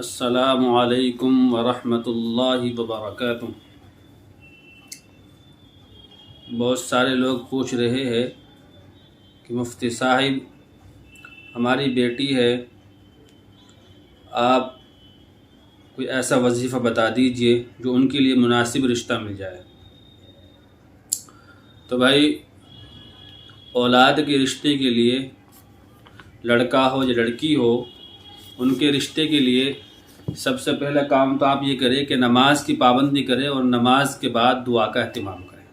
السلام علیکم ورحمۃ اللہ وبرکاتہ۔ بہت سارے لوگ پوچھ رہے ہیں کہ مفتی صاحب ہماری بیٹی ہے، آپ کوئی ایسا وظیفہ بتا دیجئے جو ان کے لیے مناسب رشتہ مل جائے۔ تو بھائی، اولاد کے رشتے کے لیے، لڑکا ہو یا لڑکی ہو، ان کے رشتے کے لیے سب سے پہلا کام تو آپ یہ کریں کہ نماز کی پابندی کریں اور نماز کے بعد دعا کا اہتمام کریں۔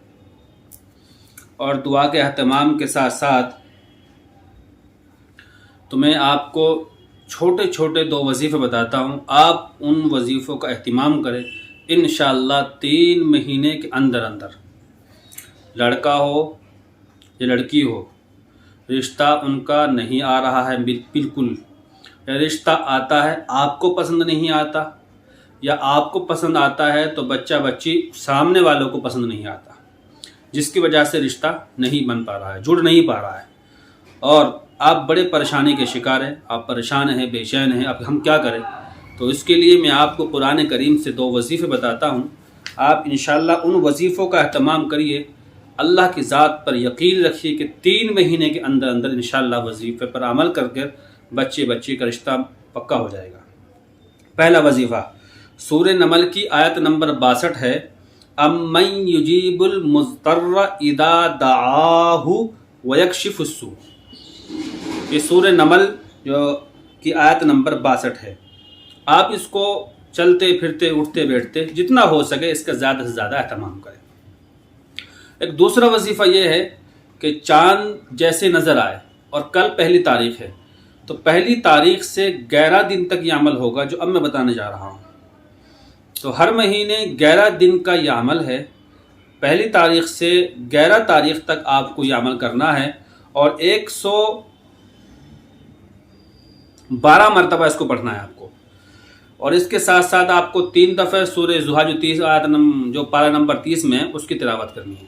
اور دعا کے اہتمام کے ساتھ ساتھ تو میں آپ کو چھوٹے چھوٹے 2 وظیفے بتاتا ہوں، آپ ان وظیفوں کا اہتمام کریں۔ انشاءاللہ 3 مہینے کے اندر لڑکا ہو یا لڑکی ہو، رشتہ ان کا نہیں آ رہا ہے، بالکل رشتہ آتا ہے، آپ کو پسند نہیں آتا، یا آپ کو پسند آتا ہے تو بچہ بچی سامنے والوں کو پسند نہیں آتا، جس کی وجہ سے رشتہ نہیں بن پا رہا ہے، جڑ نہیں پا رہا ہے، اور آپ بڑے پریشانی کے شکار ہیں، آپ پریشان ہیں، بے چین ہیں، اب ہم کیا کریں؟ تو اس کے لیے میں آپ کو قرآن کریم سے 2 وظیفے بتاتا ہوں، آپ انشاءاللہ ان وظیفوں کا اہتمام کریے، اللہ کی ذات پر یقین رکھیے کہ 3 مہینے کے اندر انشاءاللہ وظیفے پر عمل کر کے بچے کا رشتہ پکا ہو جائے گا۔ پہلا وظیفہ سورہ نمل کی آیت نمبر 62 ہے، امن یجیب المضطر اذا دعاہ ویکشف السوء۔ یہ سورہ نمل جو کی آیت نمبر 62 ہے، آپ اس کو چلتے پھرتے اٹھتے بیٹھتے جتنا ہو سکے اس کا زیادہ سے زیادہ اہتمام کریں۔ ایک دوسرا وظیفہ یہ ہے کہ چاند جیسے نظر آئے، اور کل 1 تاریخ ہے، تو 1 تاریخ سے 11 دن تک یہ عمل ہوگا جو اب میں بتانے جا رہا ہوں۔ تو ہر مہینے 11 دن کا یہ عمل ہے، 1 تاریخ سے 11 تاریخ تک آپ کو یہ عمل کرنا ہے، اور 112 مرتبہ اس کو پڑھنا ہے آپ کو، اور اس کے ساتھ ساتھ آپ کو 3 دفعہ سورہ ضحیٰ جو 30 آیت جو پارہ نمبر 30 میں اس کی تلاوت کرنی ہے۔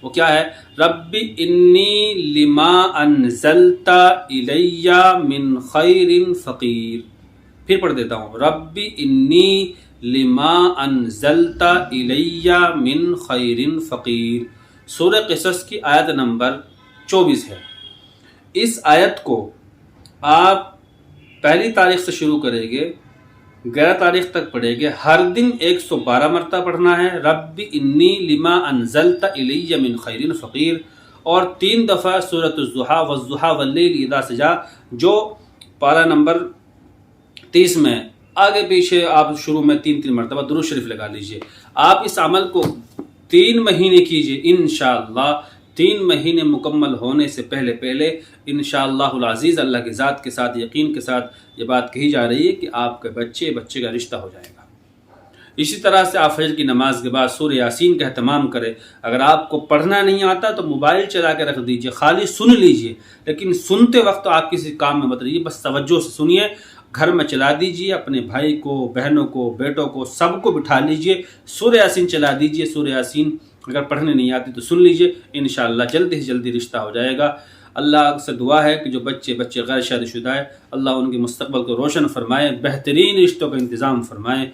وہ کیا ہے؟ رب انی لما انزلت الی من خیر فقیر۔ پھر پڑھ دیتا ہوں، رب انی لما انزلت الی من خیر فقیر۔ سورہ قصص کی آیت نمبر 24 ہے۔ اس آیت کو آپ 1 تاریخ سے شروع کریں گے، 11 تاریخ تک پڑھیں گے، ہر دن 112 مرتبہ پڑھنا ہے، رب انی لما انزلت الی من خیر فقیر، اور 3 دفعہ سورۃ الضحیٰ والضحیٰ واللیل اذا سجا جو پارہ نمبر 30 میں، آگے پیچھے آپ شروع میں 3 مرتبہ درود شریف لگا لیجئے۔ آپ اس عمل کو 3 مہینے کیجئے، انشاءاللہ 3 مہینے مکمل ہونے سے پہلے انشاءاللہ العزیز اللہ کی ذات کے ساتھ یقین کے ساتھ یہ بات کہی جا رہی ہے کہ آپ کے بچے کا رشتہ ہو جائے گا۔ اسی طرح سے آپ فجر کی نماز کے بعد سورہ یاسین کا اہتمام کریں۔ اگر آپ کو پڑھنا نہیں آتا تو موبائل چلا کے رکھ دیجئے، خالی سن لیجئے، لیکن سنتے وقت آپ کسی کام میں مت رہیے، بس توجہ سے سنیے، گھر میں چلا دیجئے، اپنے بھائی کو، بہنوں کو، بیٹوں کو، سب کو بٹھا لیجئے، سورہ یاسین چلا دیجئے۔ سورہ یاسین اگر پڑھنے نہیں آتی تو سن لیجئے، انشاءاللہ جلدی سے جلدی رشتہ ہو جائے گا۔ اللہ سے دعا ہے کہ جو بچے غیر شادی شدہ ہے، اللہ ان کے مستقبل کو روشن فرمائے، بہترین رشتوں کا انتظام فرمائے۔